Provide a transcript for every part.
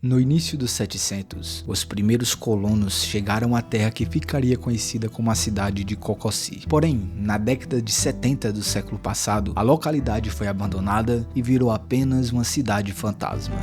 No início dos 700, os primeiros colonos chegaram à terra que ficaria conhecida como a cidade de Cococi. Porém, na década de 70 do século passado, a localidade foi abandonada e virou apenas uma cidade fantasma.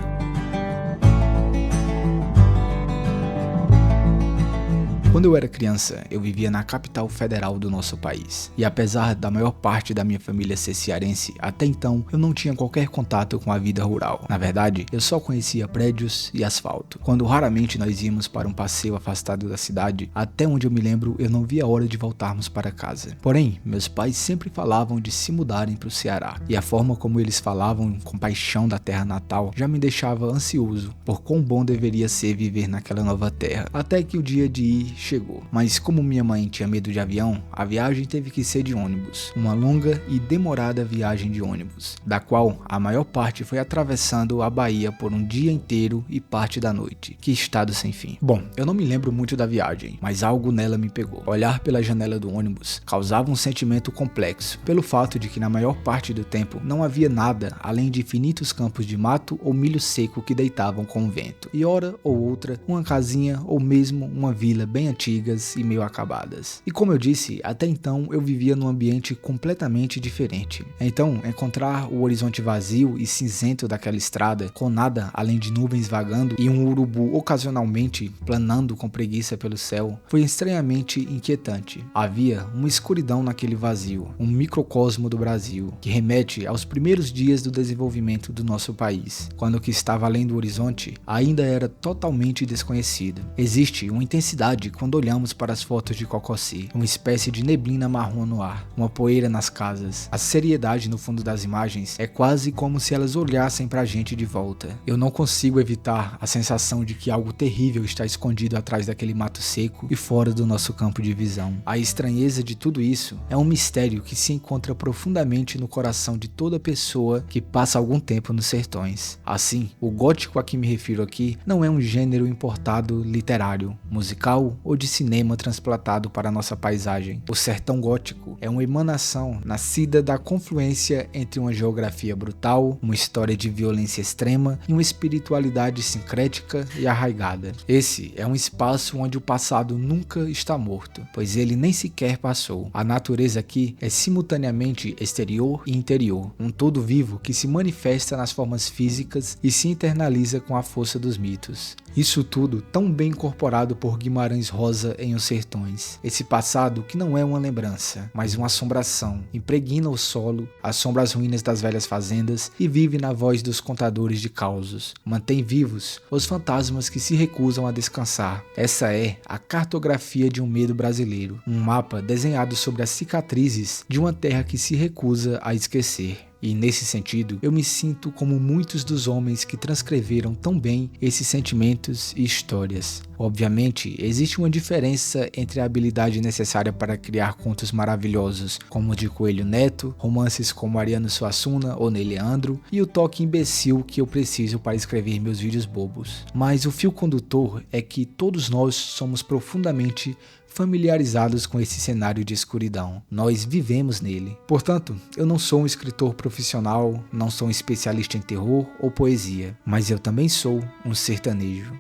Quando eu era criança, eu vivia na capital federal do nosso país. E apesar da maior parte da minha família ser cearense, até então eu não tinha qualquer contato com a vida rural. Na verdade, eu só conhecia prédios e asfalto. Quando raramente nós íamos para um passeio afastado da cidade, até onde eu me lembro, eu não via a hora de voltarmos para casa. Porém, meus pais sempre falavam de se mudarem para o Ceará. E a forma como eles falavam com paixão da terra natal já me deixava ansioso por quão bom deveria ser viver naquela nova terra. Até que o dia de ir chegou. Mas como minha mãe tinha medo de avião, a viagem teve que ser de ônibus. Uma longa e demorada viagem de ônibus, da qual a maior parte foi atravessando a Bahia por um dia inteiro e parte da noite. Que estado sem fim. Bom, eu não me lembro muito da viagem, mas algo nela me pegou. Olhar pela janela do ônibus causava um sentimento complexo, pelo fato de que na maior parte do tempo não havia nada além de infinitos campos de mato ou milho seco que deitavam com o vento. E hora ou outra, uma casinha ou mesmo uma vila bem antigas e meio acabadas. E como eu disse, até então eu vivia num ambiente completamente diferente. Então, encontrar o horizonte vazio e cinzento daquela estrada, com nada além de nuvens vagando e um urubu ocasionalmente planando com preguiça pelo céu, foi estranhamente inquietante. Havia uma escuridão naquele vazio, um microcosmo do Brasil, que remete aos primeiros dias do desenvolvimento do nosso país, quando o que estava além do horizonte ainda era totalmente desconhecido. Existe uma intensidade quando olhamos para as fotos de Cococi, uma espécie de neblina marrom no ar, uma poeira nas casas. A seriedade no fundo das imagens é quase como se elas olhassem pra gente de volta. Eu não consigo evitar a sensação de que algo terrível está escondido atrás daquele mato seco e fora do nosso campo de visão. A estranheza de tudo isso é um mistério que se encontra profundamente no coração de toda pessoa que passa algum tempo nos sertões. Assim, o gótico a que me refiro aqui não é um gênero importado literário, musical ou de cinema transplantado para a nossa paisagem. O sertão gótico é uma emanação nascida da confluência entre uma geografia brutal, uma história de violência extrema e uma espiritualidade sincrética e arraigada. Esse é um espaço onde o passado nunca está morto, pois ele nem sequer passou. A natureza aqui é simultaneamente exterior e interior, um todo vivo que se manifesta nas formas físicas e se internaliza com a força dos mitos. Isso tudo tão bem incorporado por Guimarães Rosa em Os Sertões. Esse passado que não é uma lembrança, mas uma assombração, impregna o solo, assombra as ruínas das velhas fazendas e vive na voz dos contadores de causos. Mantém vivos os fantasmas que se recusam a descansar. Essa é a cartografia de um medo brasileiro, um mapa desenhado sobre as cicatrizes de uma terra que se recusa a esquecer. E nesse sentido, eu me sinto como muitos dos homens que transcreveram tão bem esses sentimentos e histórias. Obviamente, existe uma diferença entre a habilidade necessária para criar contos maravilhosos, como o de Coelho Neto, romances como Ariano Suassuna ou Ney Leandro, e o toque imbecil que eu preciso para escrever meus vídeos bobos. Mas o fio condutor é que todos nós somos profundamente familiarizados com esse cenário de escuridão. Nós vivemos nele. Portanto, eu não sou um escritor profissional, não sou um especialista em terror ou poesia, mas eu também sou um sertanejo.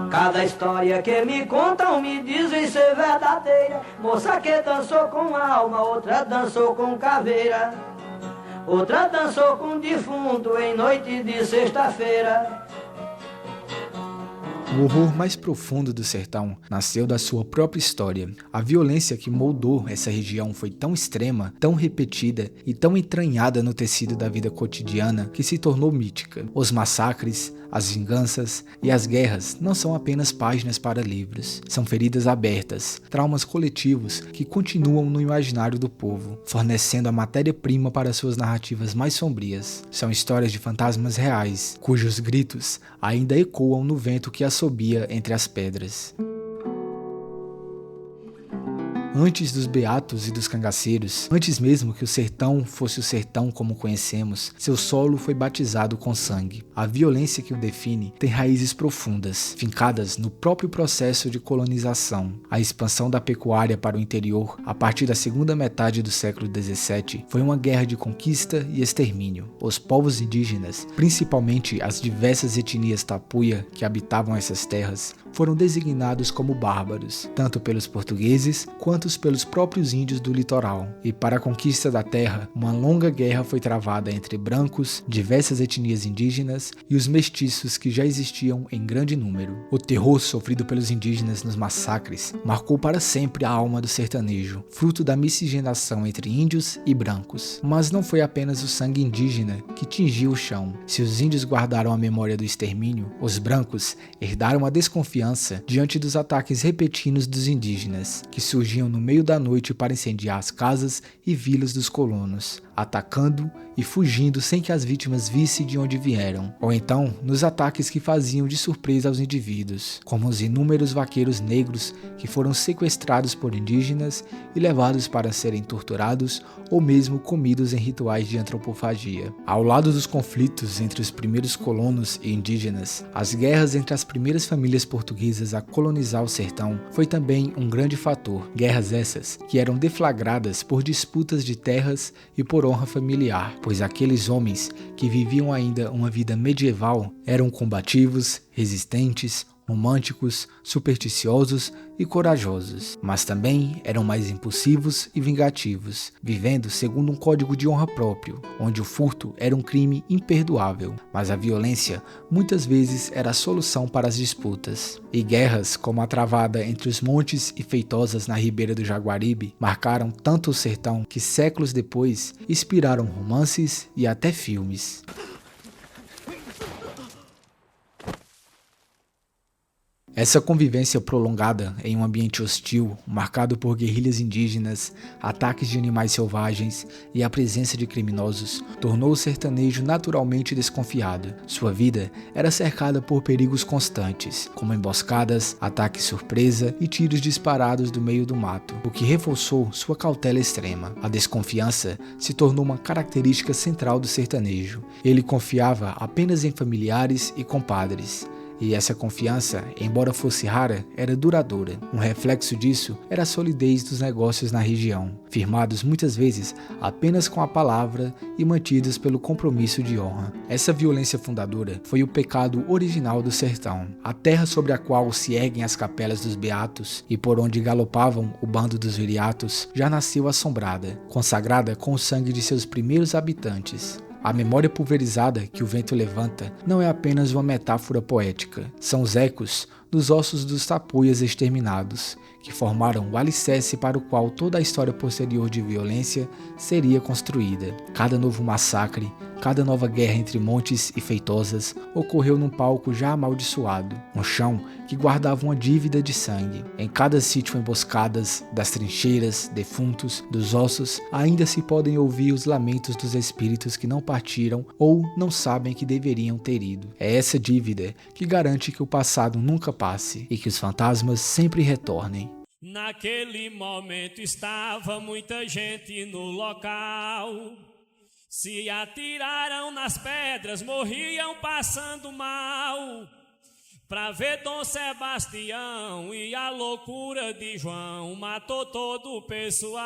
Cada história que me contam me dizem ser verdadeira. Moça que dançou com alma, outra dançou com caveira, outra dançou com defunto em noite de sexta-feira. O horror mais profundo do sertão nasceu da sua própria história. A violência que moldou essa região foi tão extrema, tão repetida e tão entranhada no tecido da vida cotidiana que se tornou mítica. Os massacres, as vinganças e as guerras não são apenas páginas para livros. São feridas abertas, traumas coletivos que continuam no imaginário do povo, fornecendo a matéria-prima para suas narrativas mais sombrias. São histórias de fantasmas reais, cujos gritos ainda ecoam no vento que assobia entre as pedras. Antes dos beatos e dos cangaceiros, antes mesmo que o sertão fosse o sertão como conhecemos, seu solo foi batizado com sangue. A violência que o define tem raízes profundas, fincadas no próprio processo de colonização. A expansão da pecuária para o interior, a partir da segunda metade do século XVII, foi uma guerra de conquista e extermínio. Os povos indígenas, principalmente as diversas etnias tapuia que habitavam essas terras, foram designados como bárbaros, tanto pelos portugueses quanto pelos próprios índios do litoral. E para a conquista da terra, uma longa guerra foi travada entre brancos, diversas etnias indígenas e os mestiços que já existiam em grande número. O terror sofrido pelos indígenas nos massacres marcou para sempre a alma do sertanejo, fruto da miscigenação entre índios e brancos. Mas não foi apenas o sangue indígena que tingiu o chão. Se os índios guardaram a memória do extermínio, os brancos herdaram a desconfiança diante dos ataques repentinos dos indígenas, que surgiam no meio da noite para incendiar as casas e vilas dos colonos, atacando e fugindo sem que as vítimas vissem de onde vieram, ou então nos ataques que faziam de surpresa aos indivíduos, como os inúmeros vaqueiros negros que foram sequestrados por indígenas e levados para serem torturados ou mesmo comidos em rituais de antropofagia. Ao lado dos conflitos entre os primeiros colonos e indígenas, as guerras entre as primeiras famílias portuguesas a colonizar o sertão foi também um grande fator. Guerras essas que eram deflagradas por disputas de terras e por honra familiar, pois aqueles homens que viviam ainda uma vida medieval eram combativos, resistentes, românticos, supersticiosos e corajosos, mas também eram mais impulsivos e vingativos, vivendo segundo um código de honra próprio, onde o furto era um crime imperdoável, mas a violência muitas vezes era a solução para as disputas. E guerras como a travada entre os Montes e Feitosas na ribeira do Jaguaribe marcaram tanto o sertão que séculos depois inspiraram romances e até filmes. Essa convivência prolongada em um ambiente hostil, marcado por guerrilhas indígenas, ataques de animais selvagens e a presença de criminosos, tornou o sertanejo naturalmente desconfiado. Sua vida era cercada por perigos constantes, como emboscadas, ataques surpresa e tiros disparados do meio do mato, o que reforçou sua cautela extrema. A desconfiança se tornou uma característica central do sertanejo. Ele confiava apenas em familiares e compadres. E essa confiança, embora fosse rara, era duradoura. Um reflexo disso era a solidez dos negócios na região, firmados muitas vezes apenas com a palavra e mantidos pelo compromisso de honra. Essa violência fundadora foi o pecado original do sertão, a terra sobre a qual se erguem as capelas dos beatos e por onde galopavam o bando dos viriatos, já nasceu assombrada, consagrada com o sangue de seus primeiros habitantes. A memória pulverizada que o vento levanta não é apenas uma metáfora poética, são os ecos dos ossos dos tapuias exterminados, que formaram o alicerce para o qual toda a história posterior de violência seria construída. Cada novo massacre, cada nova guerra entre Montes e Feitosas ocorreu num palco já amaldiçoado, um chão que guardava uma dívida de sangue. Em cada sítio emboscadas, das trincheiras, defuntos, dos ossos, ainda se podem ouvir os lamentos dos espíritos que não partiram ou não sabem que deveriam ter ido. É essa dívida que garante que o passado nunca passe e que os fantasmas sempre retornem. Naquele momento estava muita gente no local. Se atiraram nas pedras, morriam passando mal. Pra ver Dom Sebastião e a loucura de João matou todo o pessoal.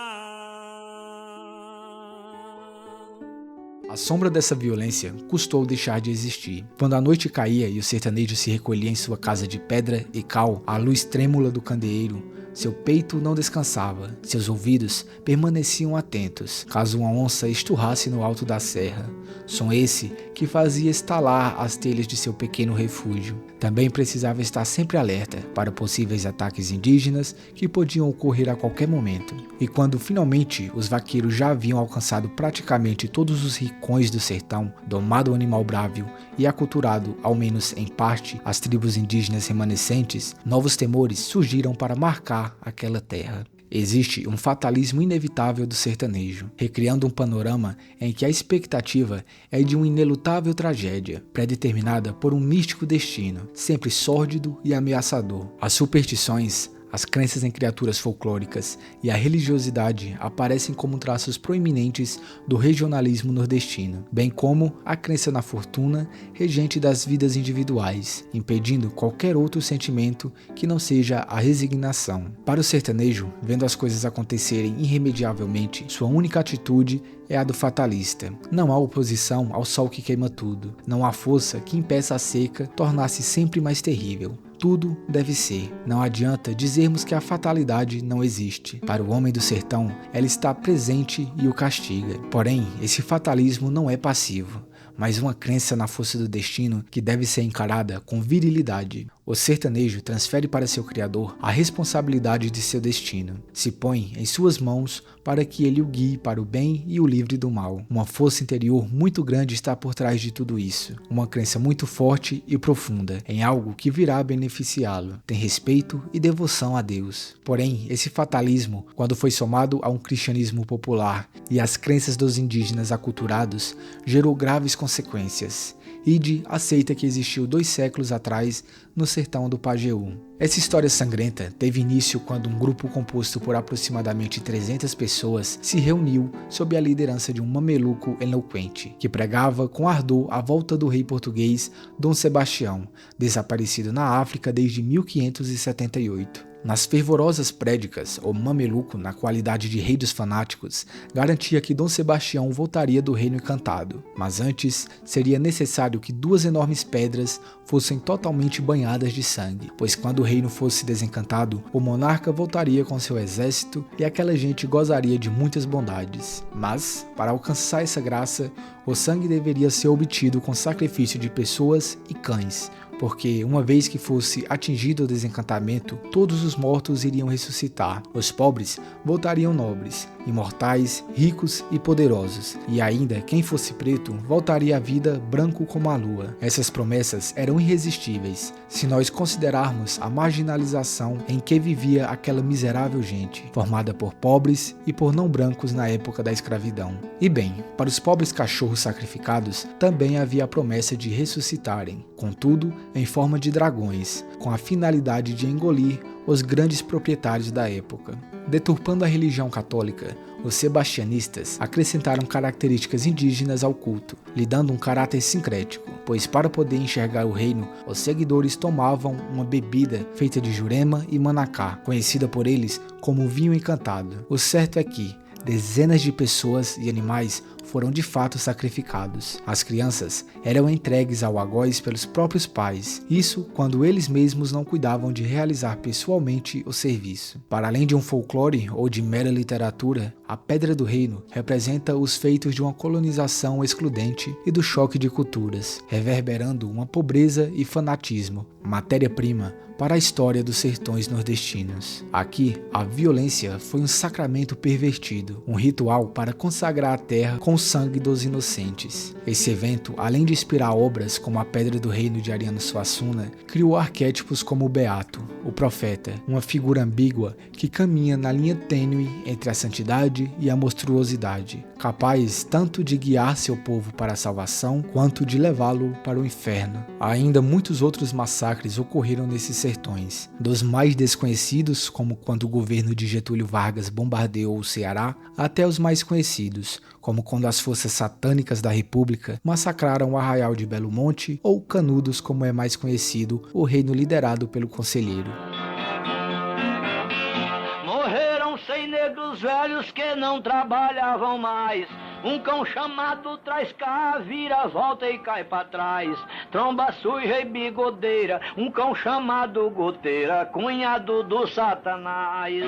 A sombra dessa violência custou deixar de existir. Quando a noite caía e o sertanejo se recolhia em sua casa de pedra e cal, à luz trêmula do candeeiro, seu peito não descansava, seus ouvidos permaneciam atentos, caso uma onça esturrasse no alto da serra. Som esse que fazia estalar as telhas de seu pequeno refúgio. Também precisava estar sempre alerta para possíveis ataques indígenas que podiam ocorrer a qualquer momento. E quando finalmente os vaqueiros já haviam alcançado praticamente todos os rincões do sertão, domado o animal brávio e aculturado, ao menos em parte, as tribos indígenas remanescentes, novos temores surgiram para marcar aquela terra. Existe um fatalismo inevitável do sertanejo, recriando um panorama em que a expectativa é de uma inelutável tragédia, predeterminada por um místico destino, sempre sórdido e ameaçador. As superstições, As crenças em criaturas folclóricas e a religiosidade aparecem como traços proeminentes do regionalismo nordestino, bem como a crença na fortuna regente das vidas individuais, impedindo qualquer outro sentimento que não seja a resignação. Para o sertanejo, vendo as coisas acontecerem irremediavelmente, sua única atitude é a do fatalista. Não há oposição ao sol que queima tudo. Não há força que impeça a seca tornar-se sempre mais terrível. Tudo deve ser. Não adianta dizermos que a fatalidade não existe. Para o homem do sertão, ela está presente e o castiga. Porém, esse fatalismo não é passivo, mas uma crença na força do destino que deve ser encarada com virilidade. O sertanejo transfere para seu criador a responsabilidade de seu destino, se põe em suas mãos para que ele o guie para o bem e o livre do mal. Uma força interior muito grande está por trás de tudo isso, uma crença muito forte e profunda em algo que virá beneficiá-lo. Tem respeito e devoção a Deus. Porém, esse fatalismo, quando foi somado a um cristianismo popular e às crenças dos indígenas aculturados, gerou graves consequências. Ide aceita que existiu 2 séculos atrás no sertão do Pajeú. Essa história sangrenta teve início quando um grupo composto por aproximadamente 300 pessoas se reuniu sob a liderança de um mameluco eloquente, que pregava com ardor a volta do rei português Dom Sebastião, desaparecido na África desde 1578. Nas fervorosas prédicas, o mameluco, na qualidade de rei dos fanáticos, garantia que Dom Sebastião voltaria do reino encantado. Mas antes, seria necessário que 2 enormes pedras fossem totalmente banhadas de sangue, pois quando o reino fosse desencantado, o monarca voltaria com seu exército e aquela gente gozaria de muitas bondades. Mas, para alcançar essa graça, o sangue deveria ser obtido com sacrifício de pessoas e cães, porque uma vez que fosse atingido o desencantamento, todos os mortos iriam ressuscitar, os pobres voltariam nobres, imortais, ricos e poderosos, e ainda quem fosse preto voltaria à vida branco como a lua. Essas promessas eram irresistíveis, se nós considerarmos a marginalização em que vivia aquela miserável gente, formada por pobres e por não brancos na época da escravidão. E bem, para os pobres cachorros sacrificados, também havia a promessa de ressuscitarem, contudo, em forma de dragões, com a finalidade de engolir os grandes proprietários da época. Deturpando a religião católica, os sebastianistas acrescentaram características indígenas ao culto, lhe dando um caráter sincrético, pois para poder enxergar o reino, os seguidores tomavam uma bebida feita de jurema e manacá, conhecida por eles como vinho encantado. O certo é que dezenas de pessoas e animais foram de fato sacrificados. As crianças eram entregues ao algoz pelos próprios pais, isso quando eles mesmos não cuidavam de realizar pessoalmente o serviço. Para além de um folclore ou de mera literatura, a Pedra do Reino representa os feitos de uma colonização excludente e do choque de culturas, reverberando uma pobreza e fanatismo, matéria-prima para a história dos sertões nordestinos. Aqui, a violência foi um sacramento pervertido, um ritual para consagrar a terra com o sangue dos inocentes. Esse evento, além de inspirar obras como a Pedra do Reino de Ariano Suassuna, criou arquétipos como o Beato, o Profeta, uma figura ambígua que caminha na linha tênue entre a santidade e a monstruosidade, capaz tanto de guiar seu povo para a salvação, quanto de levá-lo para o inferno. Ainda muitos outros massacres ocorreram nesses sertões, dos mais desconhecidos, como quando o governo de Getúlio Vargas bombardeou o Ceará, até os mais conhecidos, como quando as forças satânicas da República massacraram o Arraial de Belo Monte, ou Canudos, como é mais conhecido, o reino liderado pelo Conselheiro. Morreram 100 negros velhos que não trabalhavam mais. Um cão chamado traz cá, vira, volta e cai pra trás. Tromba suja e bigodeira, um cão chamado Goteira, cunhado do Satanás.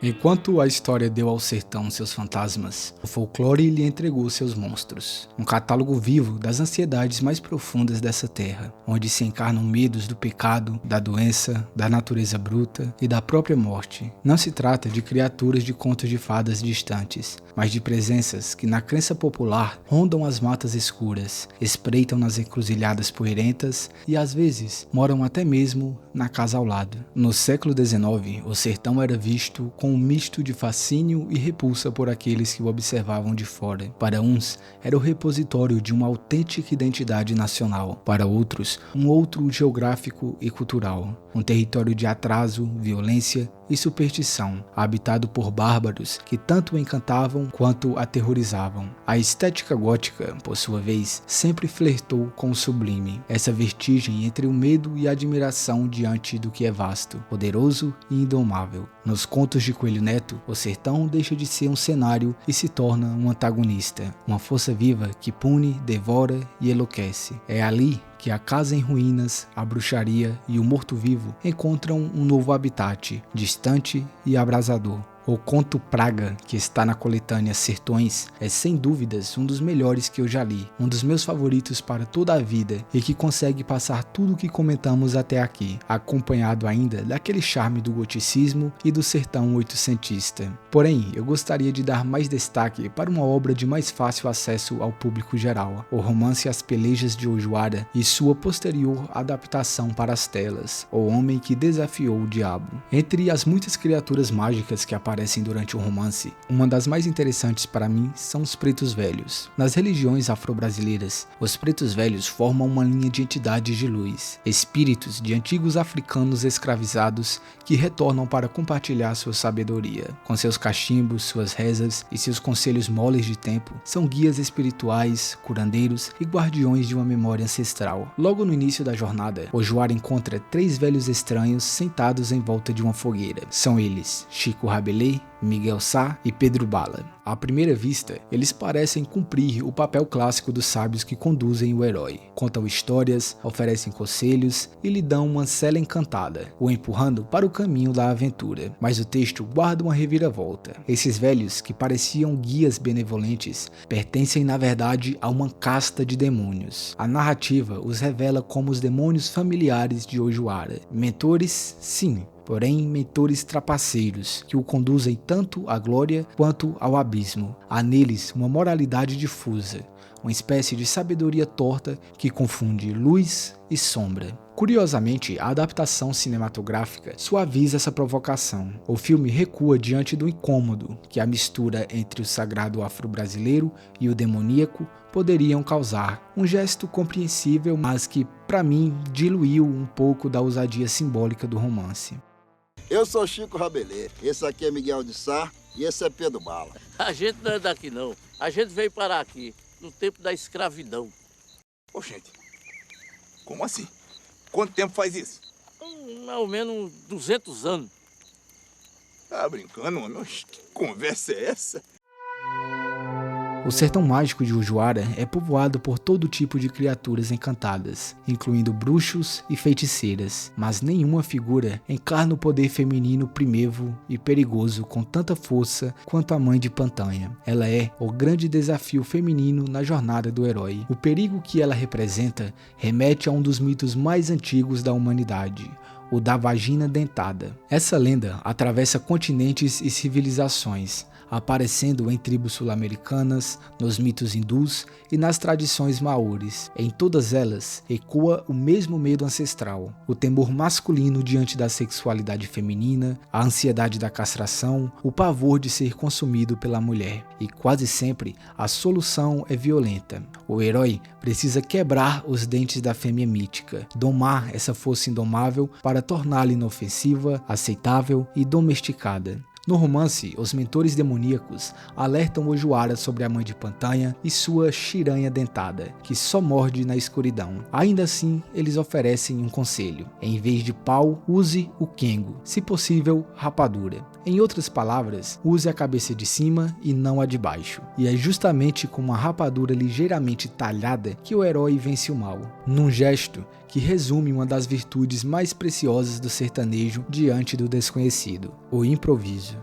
Enquanto a história deu ao sertão seus fantasmas, o folclore lhe entregou seus monstros. Um catálogo vivo das ansiedades mais profundas dessa terra, onde se encarnam medos do pecado, da doença, da natureza bruta e da própria morte. Não se trata de criaturas de contos de fadas distantes, mas de presenças que na crença popular rondam as matas escuras, espreitam nas encruzilhadas poeirentas e às vezes moram até mesmo na casa ao lado. No século XIX, o sertão era visto com um misto de fascínio e repulsa por aqueles que o observavam de fora. Para uns, era o repositório de uma autêntica identidade nacional. Para outros, um outro geográfico e cultural. Um território de atraso, violência e superstição, habitado por bárbaros que tanto o encantavam quanto aterrorizavam. A estética gótica, por sua vez, sempre flertou com o sublime, essa vertigem entre o medo e a admiração diante do que é vasto, poderoso e indomável. Nos contos de Coelho Neto, o sertão deixa de ser um cenário e se torna um antagonista, uma força viva que pune, devora e enlouquece. É ali que a casa em ruínas, a bruxaria e o morto-vivo encontram um novo habitat, distante e abrasador. O conto Praga, que está na coletânea Sertões, é sem dúvidas um dos melhores que eu já li, um dos meus favoritos para toda a vida e que consegue passar tudo o que comentamos até aqui, acompanhado ainda daquele charme do goticismo e do sertão oitocentista. Porém, eu gostaria de dar mais destaque para uma obra de mais fácil acesso ao público geral, o romance As Pelejas de Ojuara e sua posterior adaptação para as telas, O Homem que Desafiou o Diabo. Entre as muitas criaturas mágicas que aparecem durante o romance, uma das mais interessantes para mim são os pretos velhos. Nas religiões afro-brasileiras, os pretos velhos formam uma linha de entidades de luz, espíritos de antigos africanos escravizados que retornam para compartilhar sua sabedoria. Com seus cachimbos, suas rezas e seus conselhos moles de tempo, são guias espirituais, curandeiros e guardiões de uma memória ancestral. Logo no início da jornada, Ojuara encontra 3 velhos estranhos sentados em volta de uma fogueira. São eles Chico Rabelais, Miguel Sá e Pedro Bala. À primeira vista, eles parecem cumprir o papel clássico dos sábios que conduzem o herói. Contam histórias, oferecem conselhos e lhe dão uma cela encantada, o empurrando para o caminho da aventura. Mas o texto guarda uma reviravolta. Esses velhos, que pareciam guias benevolentes, pertencem na verdade a uma casta de demônios. A narrativa os revela como os demônios familiares de Ojuara. Mentores, sim, porém mentores trapaceiros, que o conduzem tanto à glória quanto ao abismo. Há neles uma moralidade difusa, uma espécie de sabedoria torta que confunde luz e sombra. Curiosamente, a adaptação cinematográfica suaviza essa provocação. O filme recua diante do incômodo que a mistura entre o sagrado afro-brasileiro e o demoníaco poderiam causar. Um gesto compreensível, mas que, para mim, diluiu um pouco da ousadia simbólica do romance. Eu sou Chico Rabelais, esse aqui é Miguel de Sá e esse é Pedro Bala. A gente não é daqui não, a gente veio parar aqui, no tempo da escravidão. Ô gente, como assim? Quanto tempo faz isso? Mais ou menos 200 anos. Tá brincando, homem? Que conversa é essa? O sertão mágico de Ojuara é povoado por todo tipo de criaturas encantadas, incluindo bruxos e feiticeiras, mas nenhuma figura encarna o poder feminino primevo e perigoso com tanta força quanto a Mãe de Pantanha. Ela é o grande desafio feminino na jornada do herói. O perigo que ela representa remete a um dos mitos mais antigos da humanidade, o da vagina dentada. Essa lenda atravessa continentes e civilizações, aparecendo em tribos sul-americanas, nos mitos hindus e nas tradições maoris. Em todas elas, ecoa o mesmo medo ancestral, o temor masculino diante da sexualidade feminina, a ansiedade da castração, o pavor de ser consumido pela mulher. E quase sempre, a solução é violenta. O herói precisa quebrar os dentes da fêmea mítica, domar essa força indomável para torná-la inofensiva, aceitável e domesticada. No romance, os mentores demoníacos alertam Ojuara sobre a Mãe de Pantanha e sua xiranha dentada, que só morde na escuridão. Ainda assim, eles oferecem um conselho: em vez de pau, use o quengo, se possível, rapadura. Em outras palavras, use a cabeça de cima e não a de baixo. E é justamente com uma rapadura ligeiramente talhada que o herói vence o mal, num gesto que resume uma das virtudes mais preciosas do sertanejo diante do desconhecido: o improviso.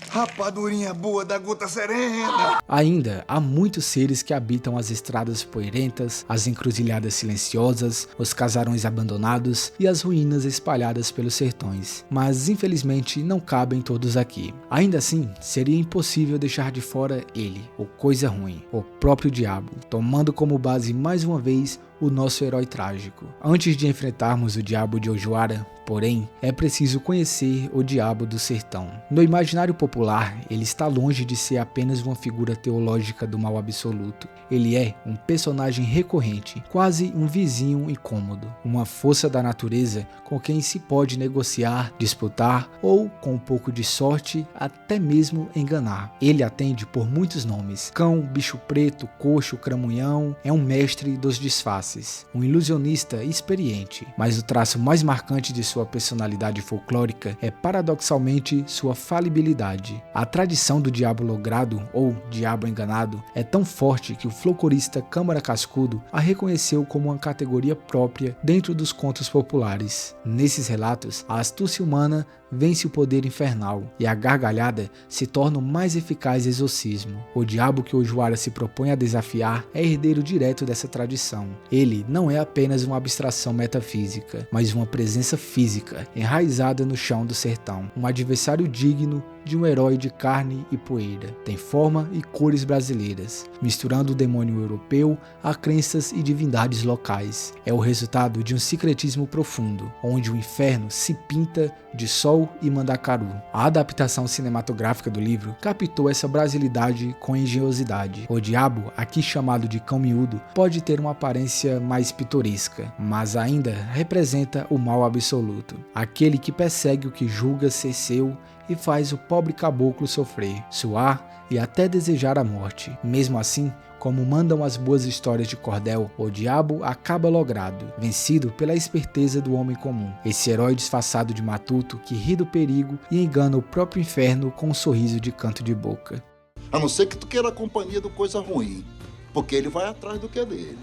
Rapadurinha boa da gota serena. Ainda há muitos seres que habitam as estradas poeirentas, as encruzilhadas silenciosas, os casarões abandonados e as ruínas espalhadas pelos sertões, mas infelizmente não cabem todos aqui. Ainda assim, seria impossível deixar de fora ele, o coisa ruim, o próprio diabo, tomando como base mais uma vez o nosso herói trágico. Antes de enfrentarmos o diabo de Ojoara, porém, é preciso conhecer o diabo do sertão. No imaginário popular, ele está longe de ser apenas uma figura teológica do mal absoluto. Ele é um personagem recorrente, quase um vizinho incômodo, uma força da natureza com quem se pode negociar, disputar ou, com um pouco de sorte, até mesmo enganar. Ele atende por muitos nomes: cão, bicho preto, coxo, cramunhão. É um mestre dos disfarces, um ilusionista experiente, mas o traço mais marcante de sua personalidade folclórica é paradoxalmente sua falibilidade. A tradição do diabo logrado ou diabo enganado é tão forte que o folclorista Câmara Cascudo a reconheceu como uma categoria própria dentro dos contos populares. Nesses relatos, a astúcia humana vence o poder infernal e a gargalhada se torna o mais eficaz exorcismo. O diabo que Ojoara se propõe a desafiar é herdeiro direto dessa tradição. Ele não é apenas uma abstração metafísica, mas uma presença física enraizada no chão do sertão, um adversário digno de um herói de carne e poeira. Tem forma e cores brasileiras, misturando o demônio europeu a crenças e divindades locais. É o resultado de um secretismo profundo, onde o inferno se pinta de sol e mandacaru. A adaptação cinematográfica do livro captou essa brasilidade com engenhosidade. O diabo, aqui chamado de cão miúdo, pode ter uma aparência mais pitoresca, mas ainda representa o mal absoluto, aquele que persegue o que julga ser seu e faz o pobre caboclo sofrer, suar e até desejar a morte. Mesmo assim, como mandam as boas histórias de cordel, o diabo acaba logrado, vencido pela esperteza do homem comum. Esse herói disfarçado de matuto que ri do perigo e engana o próprio inferno com um sorriso de canto de boca. A não ser que tu queira a companhia do coisa ruim, porque ele vai atrás do que é dele.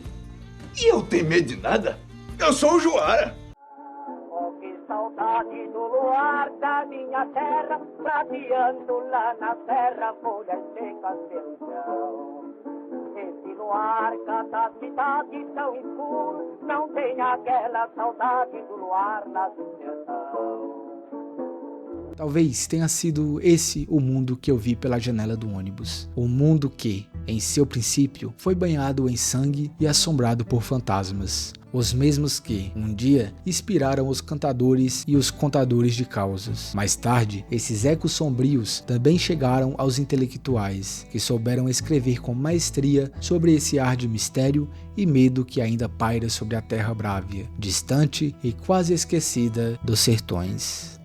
E eu tenho medo de nada? Eu sou o Joara. Saudade do luar da minha terra, prateando lá na terra, folhas secas pelo chão. Esse luar, cada cidade tão escuro, não tem aquela saudade do luar lá do sertão. Talvez tenha sido esse o mundo que eu vi pela janela do ônibus. Um mundo que, em seu princípio, foi banhado em sangue e assombrado por fantasmas. Os mesmos que, um dia, inspiraram os cantadores e os contadores de causas. Mais tarde, esses ecos sombrios também chegaram aos intelectuais, que souberam escrever com maestria sobre esse ar de mistério e medo que ainda paira sobre a terra brávia, distante e quase esquecida dos sertões.